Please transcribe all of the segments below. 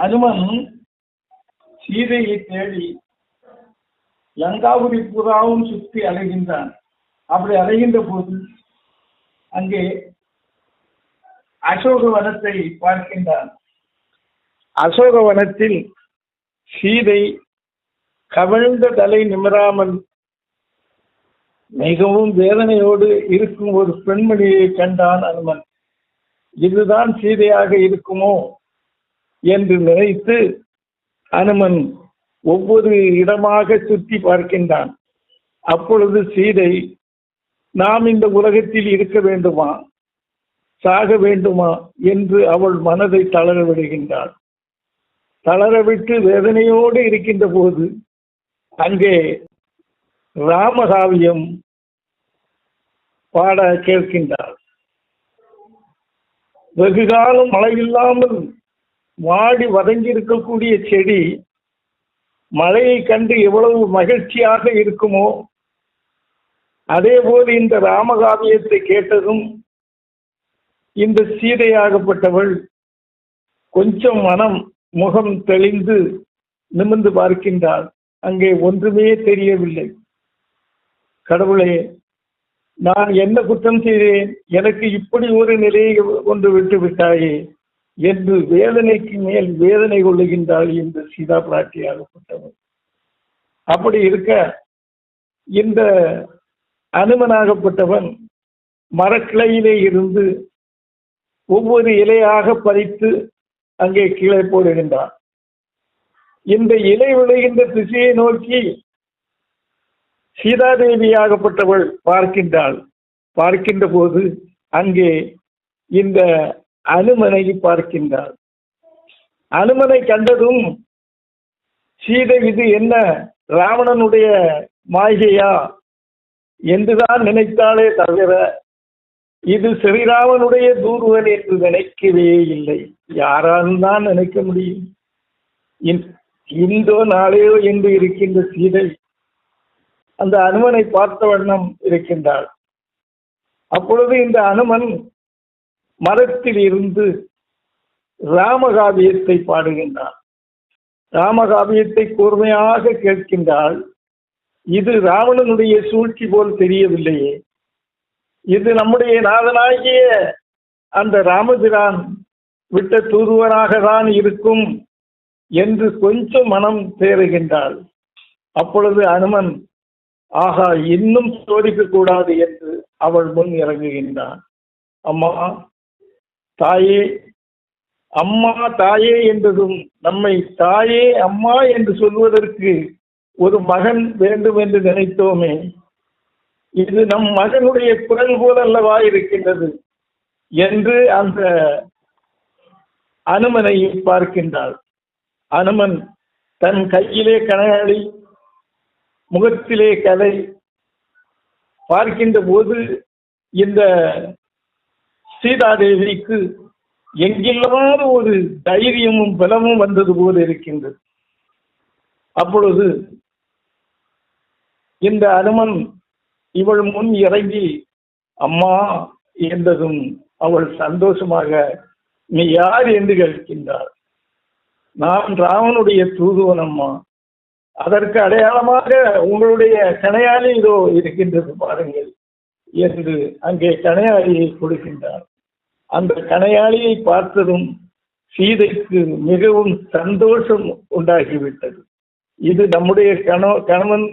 அனுமன் சீதையை தேடி லங்காபுரி புறாவும் சுற்றி அலைகின்றான். அப்படி அலைகின்ற போது அங்கே அசோக வனத்தை பார்க்கின்றான். அசோக வனத்தில் சீதை கவிழ்ந்த தலை நிமிராமல் மிகவும் வேதனையோடு இருக்கும் ஒரு பெண்மணியை கண்டான் அனுமன். இதுதான் சீதையாக இருக்குமோ என்று நினைத்து அனுமன் ஒவ்வொரு இடமாக சுற்றி பார்க்கின்றான். அப்பொழுது சீதை, நாம் இந்த உலகத்தில் இருக்க வேண்டுமா, சாக வேண்டுமா என்று அவள் மனதை தளர விடுகின்றாள். தளரவிட்டு வேதனையோடு இருக்கின்ற போது அங்கே ராமகாவியம் பாட கேட்கின்றாள். வெகுகாலம் மழையில்லாமல் வாடி வதங்கி இருக்கக்கூடிய செடி மழையை கண்டு எவ்வளவு மகிழ்ச்சியாக இருக்குமோ, அதே போல் இந்த ராமகாவியத்தை கேட்டதும் இந்த சீதையாகப்பட்டவள் கொஞ்சம் முகம் தெளிந்து நிமிர்ந்து பார்க்கின்றாள். அங்கே ஒன்றுமே தெரியவில்லை. கடவுளே, நான் என்ன குற்றம் செய்தேன், எனக்கு இப்படி ஒரு நிலையை கொண்டு விட்டு விட்டாயே என்று வேதனைக்கு மேல் வேதனை கொள்ளுகின்றாள் இந்த சீதா பிராட்டியாகப்பட்டவள். அப்படி இருக்க இந்த அனுமனாகப்பட்டவன் மரக்கிளையிலே இருந்து ஒவ்வொரு இலையாக பறித்து அங்கே கீழே போடுகின்றான். இந்த இலை விளைகின்ற திசையை நோக்கி சீதாதேவியாகப்பட்டவள் பார்க்கின்றாள். பார்க்கின்ற போது அங்கே இந்த அனுமனை பார்க்கின்றாள். அனுமனை கண்டதும் சீதை, இது என்ன ராவணனுடைய மாளிகையா என்றுதான் நினைத்தாலே தவிர இது ஸ்ரீராமனுடைய தூதுவன் என்று நினைக்கவே இல்லை. யாராலும் தான் நினைக்க முடியும்? இன்றோ நாளையோ என்று இருக்கின்ற சீதை அந்த அனுமனை பார்த்த வண்ணம் இருக்கின்றாள். அப்பொழுது இந்த அனுமன் மரத்தில் இருந்து ராமகாவியத்தை பாடுகின்றான். ராமகாவியத்தை கூர்மையாக கேட்கின்றாள். இது ராவணனுடைய சூழ்ச்சி போல் தெரியவில்லையே, இது நம்முடைய நாதனாகிய அந்த ராமபிரான் விட்ட தூதுவனாக தான் இருக்கும் என்று கொஞ்சம் மனம் தேறுகின்றாள். அப்பொழுது அனுமன், ஆகா, இன்னும் சோதிக்க கூடாது என்று அவள் முன் இறங்குகின்றான். அம்மா தாயே, அம்மா தாயே என்றதும் நம்மை தாயே அம்மா என்று சொல்வதற்கு ஒரு மகன் வேண்டும் என்று நினைத்தோமே, இது நம் மகனுடைய குரல் போல் அல்லவா இருக்கின்றது என்று அந்த அனுமனை பார்க்கின்றாள். அனுமன் தன் கையிலே கணையாளி, முகத்திலே கலை பார்க்கின்ற போது இந்த சீதாதேவிக்கு எங்கில்லாத ஒரு தைரியமும் பலமும் வந்தது போல் இருக்கின்றது. அப்பொழுது இந்த அனுமன் இவள் முன் இறங்கி அம்மா என்றதும் அவள் சந்தோஷமாக, நீ யார் என்று கேட்கின்றாள். நான் ராமனுடைய தூதுவன் அம்மா, அதற்கு அடையாளமாக உங்களுடைய கணையாளி இதோ இருக்கின்றது பாருங்கள் என்று அங்கே கணையாளியை கொடுக்கின்றார். அந்த கணையாளியை பார்த்ததும் சீதைக்கு மிகவும் சந்தோஷம் உண்டாகிவிட்டது. இது நம்முடைய கணவன்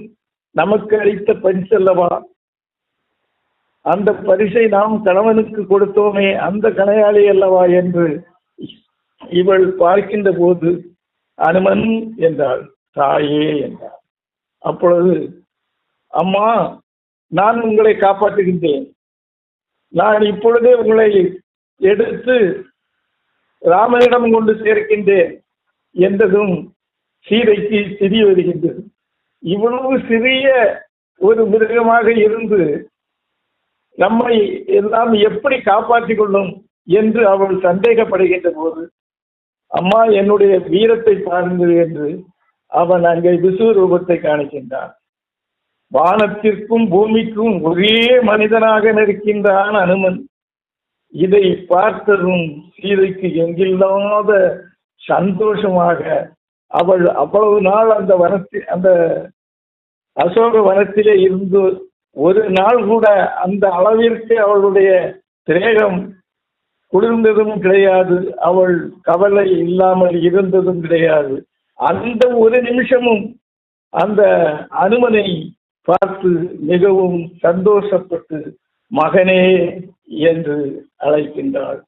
நமக்கு அளித்த பரிசல்லவா, அந்த பரிசை நாம் கணவனுக்கு கொடுத்தோமே, அந்த கணையாளி அல்லவா என்று இவள் பார்க்கின்ற போது அனுமன் என்றாள், தாயே என்றாள். அப்பொழுது, அம்மா, நான் உங்களை காப்பாற்றுகின்றேன், நான் இப்பொழுதே உங்களை எடுத்து ராமனிடம் கொண்டு சேர்க்கின்றேன் என்றதும் சீதைக்கு சிரி வருகின்றது. இவ்வளவு சிறிய ஒரு மிருகமாக இருந்து நம்மை எல்லாம் எப்படி காப்பாற்றிக் கொள்ளும் என்று அவள் சந்தேகப்படுகின்ற போது, அம்மா என்னுடைய வீரத்தை பாருங்கள் என்று அவன் அங்கே விஸ்வரூபத்தை காணிக்கின்றான். வானத்திற்கும் பூமிக்கும் ஒரே மனிதனாக நிற்கின்றான் அனுமன். இதை பார்த்ததும் சீதைக்கு எங்கில்லாத சந்தோஷமாக அவள் அவ்வளவு நாள் அந்த அசோக வனத்திலே இருந்து ஒரு நாள் கூட அந்த அளவிற்கு அவளுடைய தேகம் குளிர்ந்ததும் கிடையாது, அவள் கவலை இல்லாமல் இருந்ததும் கிடையாது. அந்த ஒரு நிமிஷமும் அந்த அனுமனை பார்த்து மிகவும் சந்தோஷப்பட்டு மகனே என்று அழைக்கின்றாள்.